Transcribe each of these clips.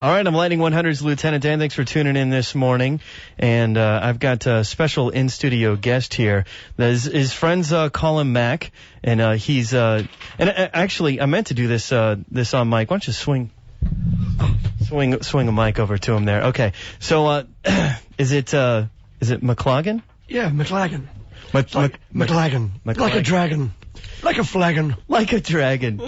All right, I'm Lightning 100's Lieutenant Dan. Thanks for tuning in this morning. And I've got a special in-studio guest here. His friends call him Mac, and he's actually, I meant to do this on mic. Why don't you swing a mic over to him there? Okay. So is it McLagan? Yeah, McLagan. McLagan. Like a dragon. Like a flagon. Like a dragon.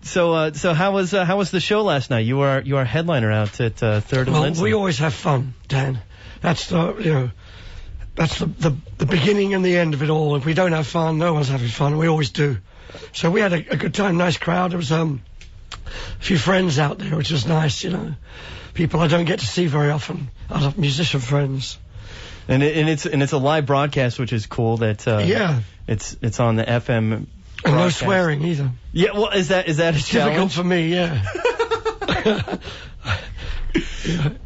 So how was the show last night? You are headliner out at Third and Lindsley. We always have fun, Dan. That's the beginning and the end of it all. If we don't have fun, no one's having fun. We always do. So we had a good time, nice crowd. There was a few friends out there, which was nice, people I don't get to see very often. Other musician friends. And it's a live broadcast, which is cool. That yeah, it's on the FM. And no swearing either. Yeah, well, is that a challenge? Difficult for me, yeah.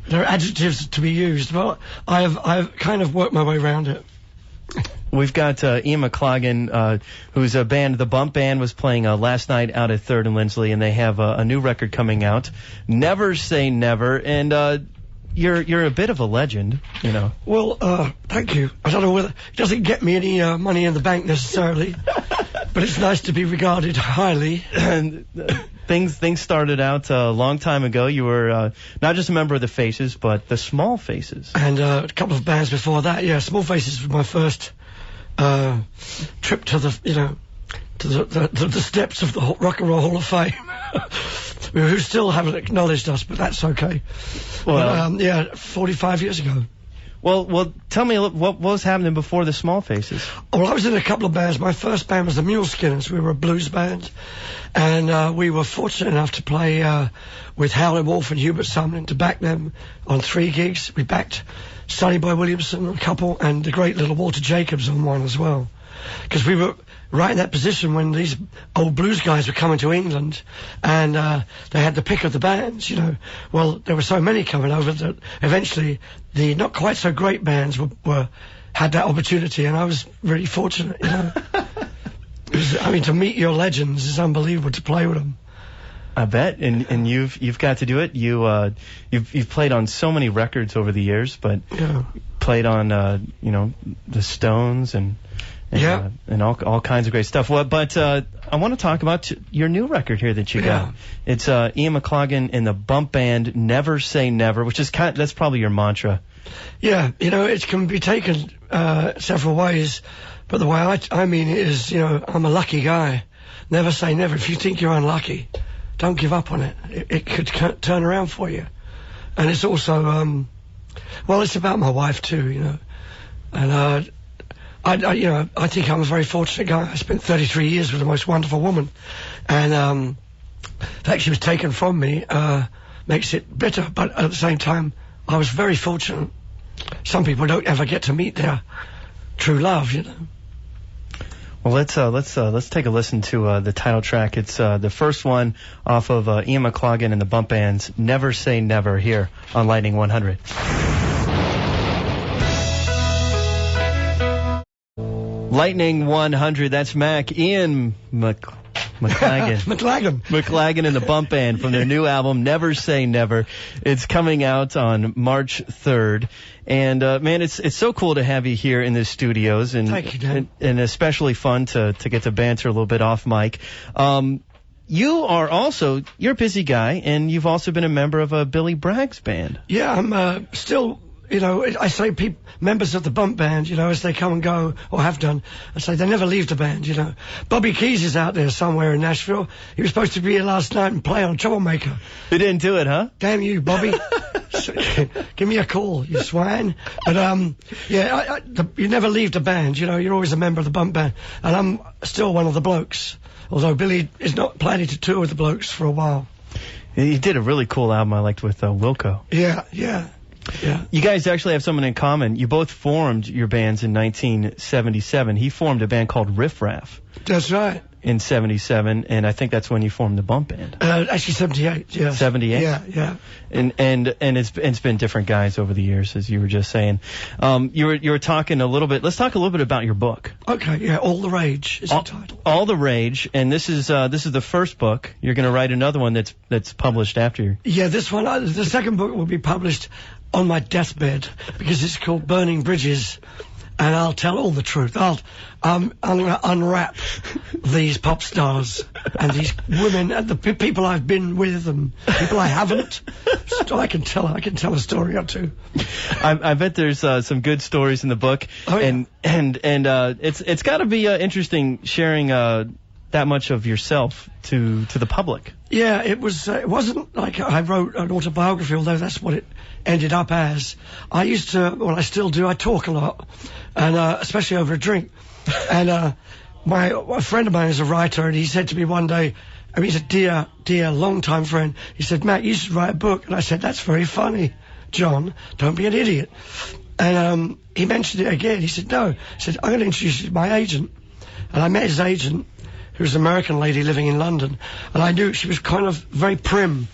There are adjectives to be used, but I've kind of worked my way around it. We've got Ian McLagan, who's a band. The Bump Band was playing last night out at Third and Lindsley, and they have a new record coming out, Never Say Never, and you're a bit of a legend, Well, thank you. I don't know whether it doesn't get me any money in the bank necessarily, but it's nice to be regarded highly. And things started out a long time ago. You were not just a member of the Faces, but the Small Faces, and a couple of bands before that. Yeah, Small Faces was my first trip to the steps of the Rock and Roll Hall of Fame. Who still haven't acknowledged us, but that's okay. Well, 45 years ago. Well, tell me what was happening before the Small Faces. Well, I was in a couple of bands. My first band was the Mule Skinners. We were a blues band, and we were fortunate enough to play with Howlin' Wolf and Hubert Sumlin to back them on 3 gigs. We backed Sonny Boy Williamson on a couple, and the great little Walter Jacobs on one as well, because we were right in that position when these old blues guys were coming to England, and they had the pick of the bands, Well, there were so many coming over that eventually the not quite so great bands had that opportunity, and I was really fortunate, to meet your legends is unbelievable, to play with them. I bet, and you've got to do it. You've played on so many records over the years, but played on the Stones and all kinds of great stuff. Well, but I want to talk about your new record here that you got. It's Ian McLagan and the Bump Band, Never Say Never, which is that's probably your mantra. Yeah, it can be taken several ways, but the way I mean it is, I'm a lucky guy. Never say never. If you think you're unlucky, don't give up on it. It could turn around for you. And it's also, it's about my wife too, and I think I'm a very fortunate guy. I spent 33 years with the most wonderful woman, and the fact she was taken from me makes it bitter. But at the same time, I was very fortunate. Some people don't ever get to meet their true love, Well, let's take a listen to the title track. It's the first one off of Ian McLagan and the Bump Band's Never Say Never here on Lightning 100. Lightning 100, that's Mac. Ian McLagan. McLagan and the Bump Band from their new album, Never Say Never. It's coming out on March 3rd. And, man, it's so cool to have you here in the studios. And, thank you, Dan. And especially fun to get to banter a little bit off mic. You're a busy guy, and you've also been a member of Billy Bragg's band. Yeah, I'm still... I say members of the Bump Band, as they come and go, or have done, I say they never leave the band, Bobby Keys is out there somewhere in Nashville. He was supposed to be here last night and play on Troublemaker. He didn't do it, huh? Damn you, Bobby. Give me a call, you swine. But, you never leave the band, you're always a member of the Bump Band. And I'm still one of the blokes, although Billy is not planning to tour with the blokes for a while. He did a really cool album I liked with Wilco. Yeah. You guys actually have something in common. You both formed your bands in 1977. He formed a band called Riff Raff. That's right. in 77, and I think that's when you formed the Bump Band. Actually 78, yeah. 78? Yeah. And it's been different guys over the years, as you were just saying. You were talking a little bit. Let's talk a little bit about your book. Okay, yeah. All the Rage is the title. All the Rage, and this is the first book. You're going to write another one that's published after. Yeah, this one, the second book will be published on my deathbed because it's called Burning Bridges. And I'll tell all the truth. I'm going to unwrap these pop stars and these women and the people I've been with and people I haven't. So I can tell a story or two. I bet there's some good stories in the book. Oh, yeah. And it's got to be interesting sharing that much of yourself to the public. Yeah, it wasn't like I wrote an autobiography, although that's what it ended up as. I used to, well, I still do, I talk a lot, and especially over a drink. And a friend of mine is a writer, and he said to me one day, I mean, he's a dear, long-time friend, he said, Matt, you should write a book. And I said, that's very funny, John, don't be an idiot. And he mentioned it again. He said, no. He said, I'm going to introduce you to my agent. And I met his agent, who was an American lady living in London, and I knew she was kind of very prim.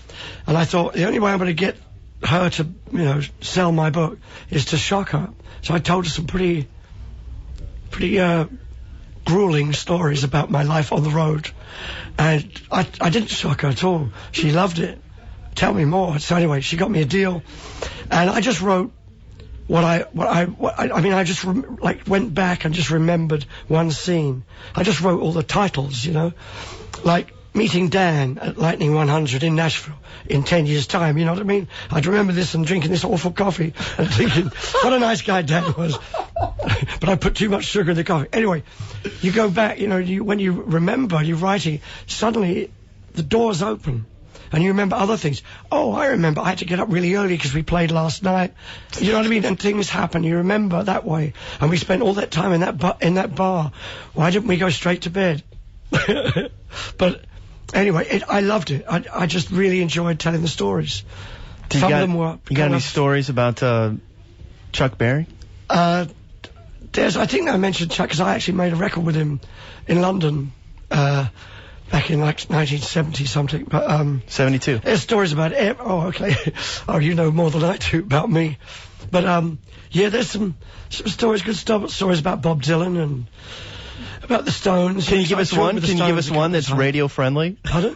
And I thought, the only way I'm going to get her to, sell my book is to shock her. So I told her some pretty grueling stories about my life on the road. And I didn't shock her at all. She loved it. Tell me more. So anyway, she got me a deal. And I just wrote I just went back and just remembered one scene. I just wrote all the titles, like meeting Dan at Lightning 100 in Nashville in 10 years' time, you know what I mean? I'd remember this and drinking this awful coffee and thinking, what a nice guy Dan was. But I put too much sugar in the coffee. Anyway, you go back, when you remember, you're writing, suddenly the doors open. And you remember other things. Oh, I remember I had to get up really early because we played last night. You know what I mean? And things happen. You remember that way. And we spent all that time in that bar. Why didn't we go straight to bed? But anyway, I loved it. I just really enjoyed telling the stories. Some of them were... You got any stories about Chuck Berry? I think I mentioned Chuck because I actually made a record with him in London. Back in 1970 something, but 72. There's stories about it. Oh, okay. Oh, you know more than I do about me. But yeah, there's some stories, good stuff. Stories about Bob Dylan and about the Stones. Can you give us one? Can you give us one that's radio friendly? Pardon?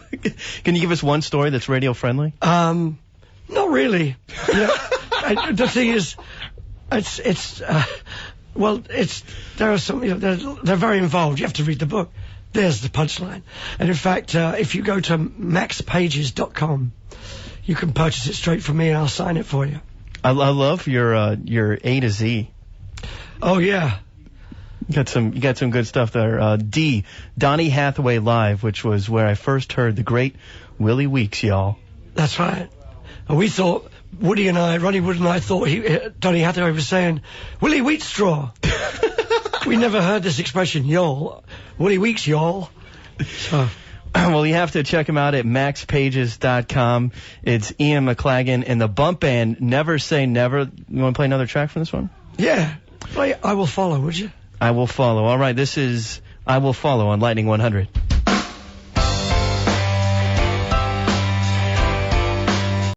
Can you give us one story that's radio friendly? Not really. The thing is, there are some. They're very involved. You have to read the book. There's the punchline. And in fact, if you go to maxpages.com, you can purchase it straight from me and I'll sign it for you. I love your A to Z. Oh, yeah. You got some good stuff there. Donny Hathaway Live, which was where I first heard the great Willie Weeks, y'all. That's right. And we thought, Ronnie Wood and I thought Donny Hathaway was saying, Willie Wheatstraw. We never heard this expression, y'all. Willie Weeks, y'all. So. Well, you have to check him out at maxpages.com. It's Ian McLagan and the Bump Band, Never Say Never. You want to play another track from this one? Yeah. Play I Will Follow, would you? I Will Follow. All right, this is I Will Follow on Lightning 100.